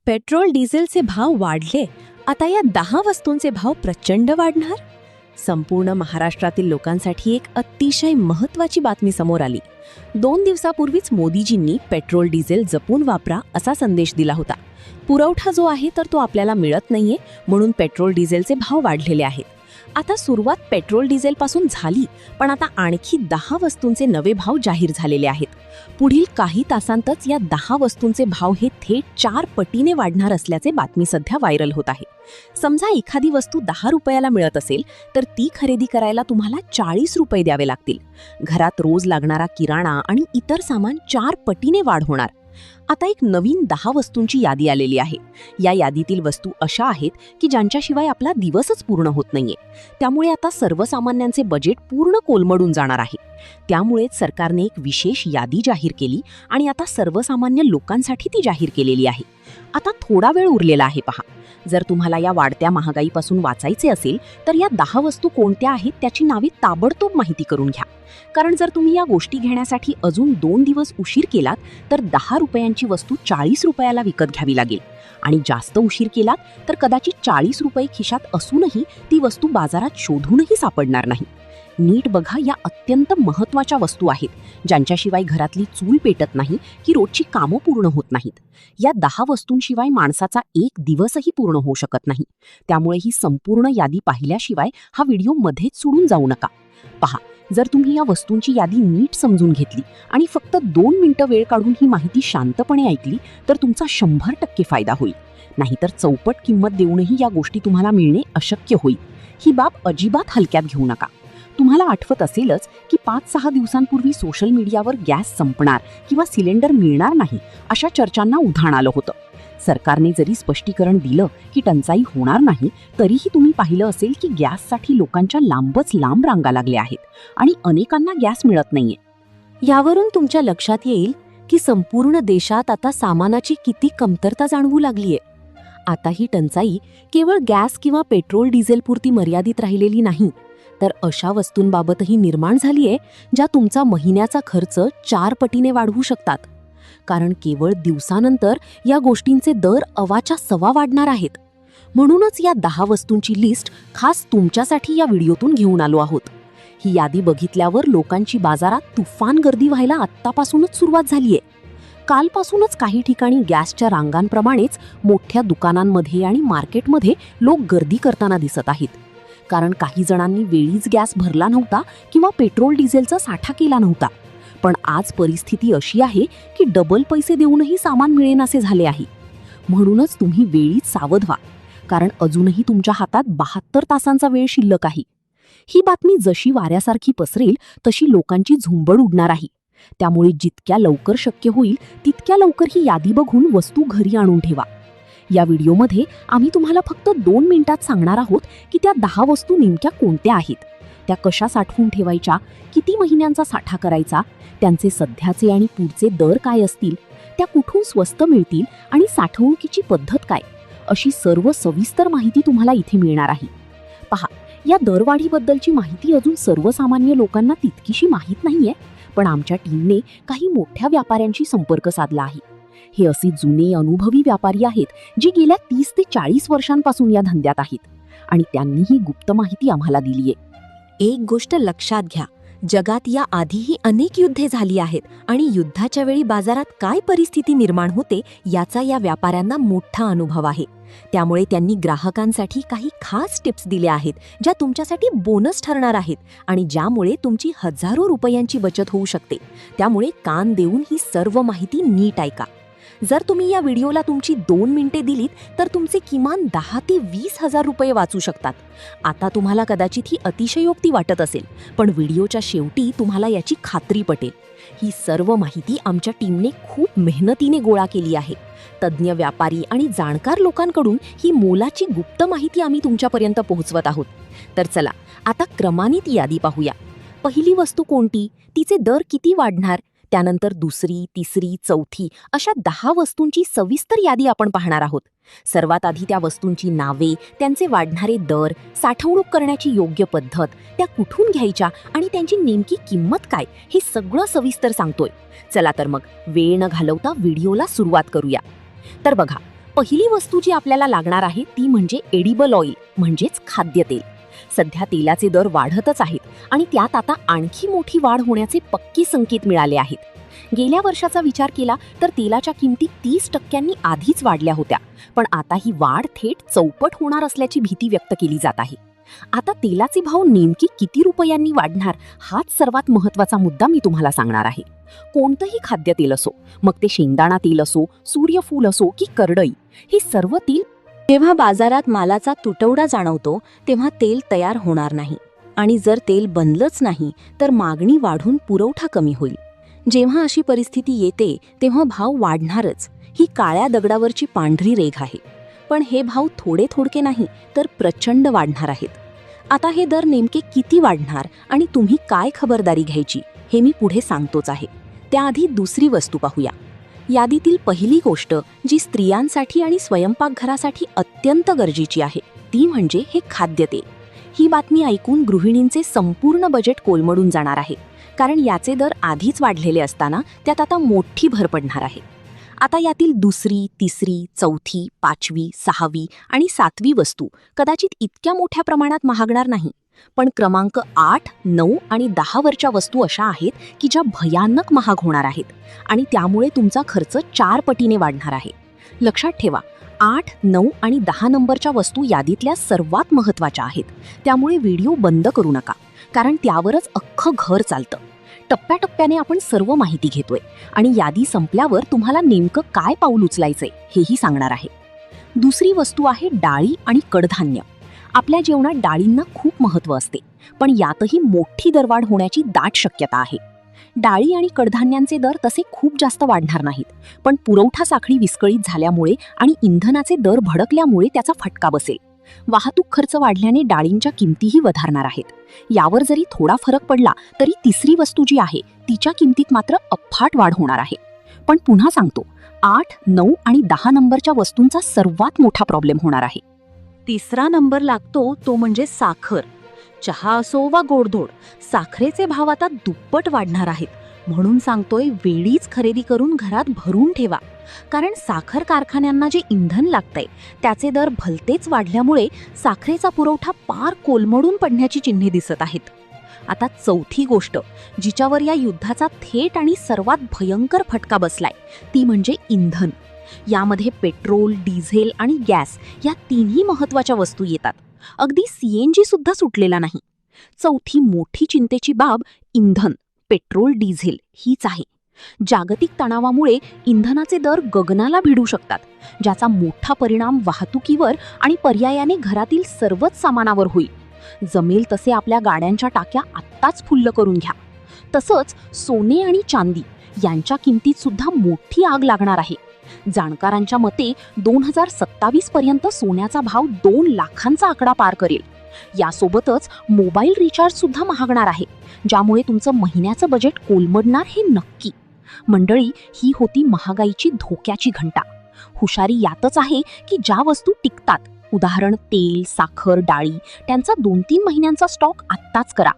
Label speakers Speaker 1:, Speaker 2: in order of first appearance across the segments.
Speaker 1: Petrol डिझेलचे भाव वाढले. आता या 10 वस्तूंचे भाव प्रचंड वाढणार. संपूर्ण महाराष्ट्रातील लोकांसाठी एक अतिशय महत्त्वाची बातमी समोर आली. 2 दिवसापूर्वीच मोदीजींनी पेट्रोल डिझेल जपून वापरा असा संदेश दिला होता. पुरवठा जो आहे तर तो आपल्याला मिळत नाहीये, म्हणून पेट्रोल डिझेलचे भाव वाढलेले आहेत. आता सुरुवात पेट्रोल डिझेलपासून झाली, पण आता आणखी 10 वस्तूंचे नवे भाव जाहीर झालेले आहेत. पुढील काही तासांतच या 10 वस्तूंचे भाव हे थेट 4 पटीने वाढणार असल्याचे बातमी सध्या व्हायरल होत आहे. समजा एखादी वस्तू 10 रुपयाला मिळत असेल तर ती खरेदी करायला तुम्हाला 40 रुपये द्यावे लागतील. घरात रोज लागणारा किराणा आणि इतर सामान 4 पटीने वाढ होणार. आता एक नवीन 10 वस्तूंची यादी आलेली आहे. या यादीतील वस्तू अशा आहेत की ज्यांच्याशिवाय आपला दिवसच पूर्ण होत नाहीये. त्यामुळे आता सर्वसामान्यांचे बजेट पूर्ण कोलमडून जाणार आहे. त्यामुळेच सरकारने एक विशेष यादी जाहीर केली आणि आता सर्वसामान्य लोकांसाठी ती जाहीर केलेली आहे. आता थोडा वेळ उरलेला आहे पहा. जर तुम्हाला या वाढत्या महागाईपासून वाचायचे असेल तर या 10 वस्तू कोणत्या आहेत त्याची नावे ताबडतोब माहिती करून घ्या. कारण जर तुम्ही या गोष्टी घेण्यासाठी अजून 2 दिवस उशीर केलात तर 10 रुपयांची वस्तू 40 रुपयाला विकत घ्यावी लागेल. आणि जास्त उशीर केलात तर कदाचित 40 रुपये खिशात असूनही ती वस्तू बाजारात शोधूनही सापडणार नाही. नीट बघा, या अत्यंत महत्त्वाच्या वस्तू आहेत, ज्यांच्याशिवाय घरातली चूल पेटत नाही की रोजची कामं पूर्ण होत नाहीत. या 10 वस्तूंशिवाय माणसाचा एक दिवसही पूर्ण होऊ शकत नाही. त्यामुळे ही संपूर्ण यादी पाहिल्याशिवाय हा व्हिडिओ मध्येच सोडून जाऊ नका. पहा, जर तुम्ही या वस्तूंची यादी नीट समजून घेतली आणि फक्त 2 मिनिटं वेळ काढून ही माहिती शांतपणे ऐकली तर तुमचा 100% फायदा होईल. नाहीतर चौपट किंमत देऊनही या गोष्टी तुम्हाला मिळणे अशक्य होईल. ही बाब अजिबात हलक्यात घेऊ नका. तुम्हाला आठवत असेलच की 5-6 दिवसांपूर्वी सोशल मीडियावर गॅस संपणार किंवा सिलेंडर मिळणार नाही अशा चर्चांना उधाण आलं होतं. सरकारने जरी स्पष्टीकरण दिलं की टंचाई होणार नाही, तरीही तुम्ही पाहिलं असेल की गॅससाठी लोकांच्या लांबच लांब रांगा लागल्या आहेत आणि अनेकांना गॅस मिळत नाहीये.
Speaker 2: यावरून तुमच्या लक्षात येईल की संपूर्ण देशात आता सामानाची किती कमतरता जाणवू लागलीये. आता ही टंचाई केवळ गॅस किंवा पेट्रोल डिझेलपुरती मर्यादित राहिलेली नाही, तर अशा वस्तूंबाबतही निर्माण झालीये ज्या तुमचा महिन्याचा खर्च 4 पटीने वाढवू शकतात. कारण केवळ दिवसानंतर या गोष्टींचे दर अवाच्या सवा वाढणार आहेत. म्हणूनच या 10 वस्तूंची लिस्ट खास तुमच्यासाठी या व्हिडिओतून घेऊन आलो आहोत. ही यादी बघितल्यावर लोकांची बाजारात तुफान गर्दी व्हायला आत्तापासूनच सुरुवात झालीये. कालपासूनच काही ठिकाणी गॅसच्या रांगांप्रमाणेच मोठ्या दुकानांमध्ये आणि मार्केटमध्ये लोक गर्दी करताना दिसत आहेत. कारण काही जणांनी वेळीच गॅस भरला नव्हता किंवा पेट्रोल डिझेलचा साठा केला नव्हता. पण आज परिस्थिती अशी आहे की डबल पैसे देऊनही सामान मिळेनासे झाले आहे. म्हणूनच तुम्ही वेळीच सावध व्हा, कारण अजूनही तुमच्या हातात 72 तासांचा वेळ शिल्लक आहे. ही बातमी जशी वाऱ्यासारखी पसरेल तशी लोकांची झुंबड उडणार आहे. त्यामुळे जितक्या लवकर शक्य होईल तितक्या लवकर ही यादी बघून वस्तू घरी आणून ठेवा. या व्हिडिओमध्ये आम्ही तुम्हाला फक्त 2 मिनिटात सांगणार आहोत की त्या 10 वस्तू नेमक्या कोणत्या आहेत, त्या कशा साठवून ठेवायच्या, किती महिन्यांचा साठा करायचा, त्यांचे सध्याचे आणि पुढचे दर काय असतील, त्या कुठून स्वस्त मिळतील आणि साठवणुकीची पद्धत काय, अशी सर्व सविस्तर माहिती तुम्हाला इथे मिळणार आहे. पहा, या दरवाढीबद्दलची माहिती अजून सर्वसामान्य लोकांना तितकीशी माहीत नाहीये, पण आमच्या टीमने काही मोठ्या व्यापाऱ्यांशी संपर्क साधला आहे. हे असे जुने अनुभवी व्यापारी आहेत जे गेल्या 30 ते 40 वर्षांपासून या धंद्यात आहेत आणि त्यांनी ही गुप्त माहिती आम्हाला दिलीये. एक गोष्ट लक्षात घ्या, जगात या आधीही अनेक युद्धे झाली आहेत आणि युद्धाच्या वेळी बाजारात काय परिस्थिती निर्माण होते याचा या व्यापाऱ्यांना मोठा अनुभव आहे. त्यामुळे त्यांनी ग्राहकांसाठी काही खास टिप्स दिल्या आहेत ज्या तुमच्यासाठी बोनस ठरणार आहेत आणि ज्यामुळे तुमची हजारो रुपयांची बचत होऊ शकते. त्यामुळे कान देऊन ही सर्व माहिती नीट ऐका. जर तुम्ही या व्हिडिओला तुमची 2 मिनिटे दिलीत तर तुमचे किमान 10 ते 20 हजार रुपये वाचू शकतात. आता तुम्हाला कदाचित ही अतिशयोक्ती वाटत असेल, पण व्हिडिओच्या शेवटी तुम्हाला याची खात्री पटेल. ही सर्व माहिती आमच्या टीमने खूप मेहनतीने गोळा केली आहे. तज्ज्ञ व्यापारी आणि जाणकार लोकांकडून ही मोलाची गुप्त माहिती आम्ही तुमच्यापर्यंत पोहोचवत आहोत. तर चला आता क्रमाने ती यादी पाहूया. पहिली वस्तू कोणती, तिचे दर किती वाढणार, त्यानंतर दुसरी, तिसरी, चौथी अशा 10 वस्तूंची सविस्तर यादी आपण पाहणार आहोत. सर्वात आधी त्या वस्तूंची नावे, त्यांचे वाढणारे दर, साठवणूक करण्याची योग्य पद्धत, त्या कुठून घ्यायच्या आणि त्यांची नेमकी किंमत काय, हे सगळं सविस्तर सांगतोय. चला तर मग वेळ न घालवता व्हिडिओला सुरुवात करूया. तर बघा, पहिली वस्तू जी आपल्याला लागणार आहे ती म्हणजे एडिबल ऑइल म्हणजेच खाद्यतेल. सध्या तेलाचे दर वाढतच आहेत आणि त्यात आता आणखी मोठी वाढ होण्याचे पक्के संकेत मिळाले आहेत. गेल्या वर्षाचा विचार केला तर तेलाच्या किमती 30% आधीच वाढल्या होत्या, पण आता ही वाढ थेट चौपट होणार असल्याची भीती व्यक्त केली जात आहे. आता तेलाचे भाव नेमकी किती रुपयांनी वाढणार हाच सर्वात महत्त्वाचा मुद्दा मी तुम्हाला सांगणार आहे. कोणतंही खाद्यतेल असो, मग ते शेंगदाणा तेल असो, सूर्यफूल असो की करडई, हे सर्व तेल
Speaker 1: जेव्हा बाजारात मालाचा तुटवडा जाणवतो तेव्हा तेल तयार होणार नाही आणि जर तेल बनलंच नाही तर मागणी वाढून पुरवठा कमी होईल. जेव्हा अशी परिस्थिती येते तेव्हा भाव वाढणारच. ही काळ्या दगडावरची पांढरी रेघ आहे. पण हे भाव थोडे थोडके नाही तर प्रचंड वाढणार आहेत. आता हे दर नेमके किती वाढणार आणि तुम्ही काय खबरदारी घ्यायची हे मी पुढे सांगतोच आहे. त्याआधी दुसरी वस्तू पाहूया. यादीतील पहिली गोष्ट जी स्त्रियांसाठी आणि स्वयंपाकघरासाठी अत्यंत गरजेची आहे ती म्हणजे हे खाद्यतेल. ही बातमी ऐकून गृहिणींचे संपूर्ण बजेट कोलमडून जाणार आहे, कारण याचे दर आधीच वाढलेले असताना त्यात आता मोठी भर पडणार आहे. आता यातील दुसरी, तिसरी, चौथी, पाचवी, सहावी आणि सातवी वस्तू कदाचित इतक्या मोठ्या प्रमाणात महागणार नाही, पण क्रमांक 8, 9 आणि 10 वरच्या वस्तू अशा आहेत की ज्या भयानक महाग होणार आहेत आणि त्यामुळे तुमचा खर्च 4 पटीने वाढणार आहे. लक्षात ठेवा, 8, 9 आणि 10 नंबरच्या वस्तू यादीतल्या सर्वात महत्त्वाच्या आहेत. त्यामुळे व्हिडिओ बंद करू नका, कारण त्यावरच अख्खं घर चालतं. टप्प्याटप्प्याने आपण सर्व माहिती घेतोय आणि यादी संपल्यावर तुम्हाला नेमकं काय पाऊल उचलायचंय हेही सांगणार आहे. दुसरी वस्तू आहे डाळी आणि कडधान्य. आपल्या जेवणात डाळींना खूप महत्त्व असते, पण यातही मोठी दरवाढ होण्याची दाट शक्यता आहे. डाळी आणि कडधान्यांचे दर तसे खूप जास्त वाढणार नाहीत, पण पुरवठा साखळी विस्कळीत झाल्यामुळे आणि इंधनाचे दर भडकल्यामुळे त्याचा फटका बसेल. वाहतूक खर्च वाढल्याने डाळींच्या किमतीही वधारणार आहेत. यावर जरी थोडा फरक पडला तरी तिसरी वस्तू जी आहे तिच्या किमतीत मात्र अफाट वाढ होणार आहे. पण पुन्हा सांगतो, 8, 9 आणि 10 नंबरच्या वस्तूंचा सर्वात मोठा प्रॉब्लेम होणार आहे.
Speaker 2: तिसरा नंबर लागतो तो म्हणजे साखर. चहा असो वा गोडधोड, साखरेचे भाव आता दुप्पट वाढणार आहेत. म्हणून सांगतोय, वेळीच खरेदी करून घरात भरून ठेवा, कारण साखर कारखान्यांना जे इंधन लागतंय त्याचे दर भलतेच वाढल्यामुळे साखरेचा पुरवठा पार कोलमडून पडण्याची चिन्हे दिसत आहेत. आता चौथी गोष्ट जिच्यावर या युद्धाचा थेट आणि सर्वात भयंकर फटका बसलाय ती म्हणजे इंधन. यामध्ये पेट्रोल, डिझेल आणि गॅस या तिन्ही महत्त्वाच्या वस्तू येतात. अगदी CNG सुद्धा सुटलेला नाही. चौथी मोठी चिंतेची बाब इंधन, पेट्रोल, डिझेल हीच आहे. जागतिक तणावामुळे इंधनाचे दर गगनाला भिडू शकतात, ज्याचा मोठा परिणाम वाहतुकीवर आणि पर्यायाने घरातील सर्वच सामानावर होईल. जमेल तसे आपल्या गाड्यांच्या टाक्या आत्ताच फुल्ल करून घ्या. तसंच सोने आणि चांदी यांच्या किमतीत सुद्धा मोठी आग लागणार आहे. जाणकारांच्या मते 2027 पर्यंत सोन्याचा भाव 2 लाखांचा आकडा पार करेल. यासोबतच मोबाईल रिचार्ज सुद्धा महागणार आहे, ज्यामुळे तुमचं महिन्याचं बजेट कोलमडणार हे नक्की. मंडळी, ही होती महागाईची धोक्याची घंटा. हुशारी यातच आहे की ज्या वस्तू टिकतात, उदाहरण तेल, साखर, डाळी, त्यांचा 2-3 महिन्यांचा स्टॉक आत्ताच करा.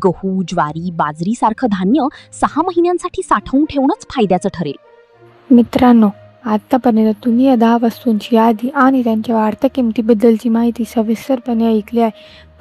Speaker 2: गहू, ज्वारी, बाजरी सारखं धान्य 6 महिन्यांसाठी साठवून ठेवणंच फायद्याचं ठरेल.
Speaker 3: मित्रांनो, आत्तापर्यंत तुम्ही या 10 वस्तूंची यादी आणि त्यांच्या वाढत्या किमतीबद्दलची माहिती सविस्तरपणे ऐकली आहे.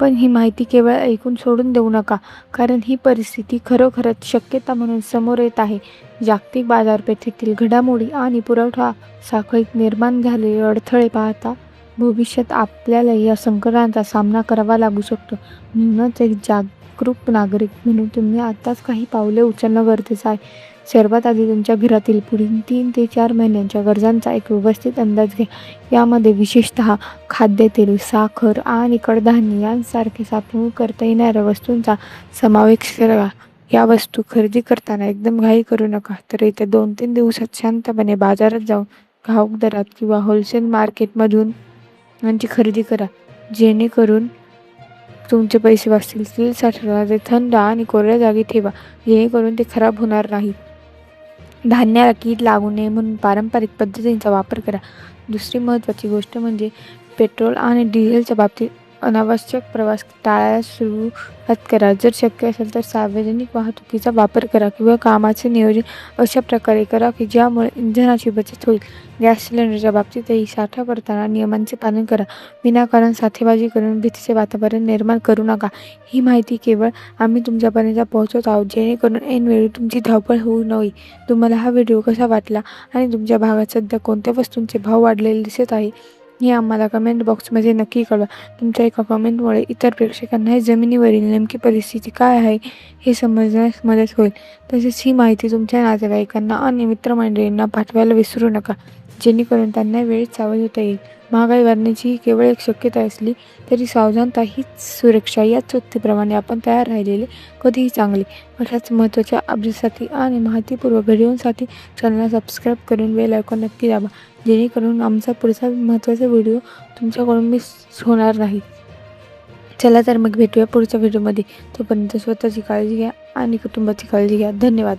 Speaker 3: पण ही माहिती केवळ ऐकून सोडून देऊ नका, कारण ही परिस्थिती खरोखरच शक्यता म्हणून समोर येत आहे. जागतिक बाजारपेठेतील घडामोडी आणि पुरवठा साखळीत निर्माण झालेले अडथळे पाहता भविष्यात आपल्याला या संकटांचा सामना करावा लागू शकतो. म्हणूनच एक जागरूक नागरिक म्हणून तुम्ही आताच काही पावले उचलणं गरजेचं आहे. सर्वात आधी तुमच्या घरातील पुढील 3 ते 4 महिन्यांच्या गरजांचा एक व्यवस्थित अंदाज घ्या. यामध्ये विशेषतः खाद्यतेल, साखर आणि कडधान्य यांसारखे साठवणूक करता येणाऱ्या वस्तूंचा समावेश करा. या वस्तू खरेदी करताना एकदम घाई करू नका, तर येत्या 2-3 दिवसात शांतपणे बाजारात जाऊन घाऊक दरात किंवा होलसेल मार्केटमधून यांची खरेदी करा, जेणेकरून तुमचे पैसे वाचतील. तेल साठवताना ते थंड आणि कोरड्या जागी ठेवा, जेणेकरून ते खराब होणार नाही. धान्याला कीड लागू नये म्हणून पारंपरिक पद्धतींचा वापर करा. दुसरी महत्त्वाची गोष्ट म्हणजे पेट्रोल आणि डिझेलच्या बाबतीत अनावश्यक प्रवास टाळायला सुरुवात करा. जर शक्य असेल तर सार्वजनिक वाहतुकीचा वापर करा किंवा कामाचे नियोजन अशा प्रकारे करा की ज्यामुळे इंधनाची बचत होईल. गॅस सिलेंडरच्या बाबतीतही साठा करताना नियमांचे पालन करा. विनाकारण साठेबाजी करून भीतीचे वातावरण निर्माण करू नका. ही माहिती केवळ आम्ही तुमच्यापर्यंत पोहोचवत आहोत जेणेकरून ऐनवेळी तुमची धावपळ होऊ नये. तुम्हाला हा व्हिडिओ कसा वाटला आणि तुमच्या भागात सध्या कोणत्या वस्तूंचे भाव वाढलेले दिसत आहे हे आम्हाला कमेंट बॉक्समध्ये नक्की कळवा. तुमच्या एका कमेंटमुळे इतर प्रेक्षकांनाही जमिनीवरील नेमकी परिस्थिती काय आहे हे समजण्यास मदत होईल. तसेच ही माहिती तुमच्या नातेवाईकांना आणि मित्रमंडळींना पाठवायला विसरू नका जेणेकरून त्यांना वेळेत सावध येईल. महागाई वाढण्याची ही केवळ एक शक्यता असली तरी सावधानता हीच सुरक्षा याच उक्तीप्रमाणे आपण तयार राहिलेले कधीही चांगले. अशाच महत्त्वाच्या अपडेट्ससाठी आणि माहितीपूर्वक व्हिडिओसाठी चॅनलला सबस्क्राईब करून बेल आयकॉन नक्की दाबा जेणेकरून आमचा पुढचा महत्त्वाचा व्हिडिओ तुमच्याकडून मिस होणार नाही. चला तर मग भेटूया पुढच्या व्हिडिओमध्ये. तोपर्यंत स्वतःची काळजी घ्या आणि कुटुंबाची काळजी घ्या. धन्यवाद.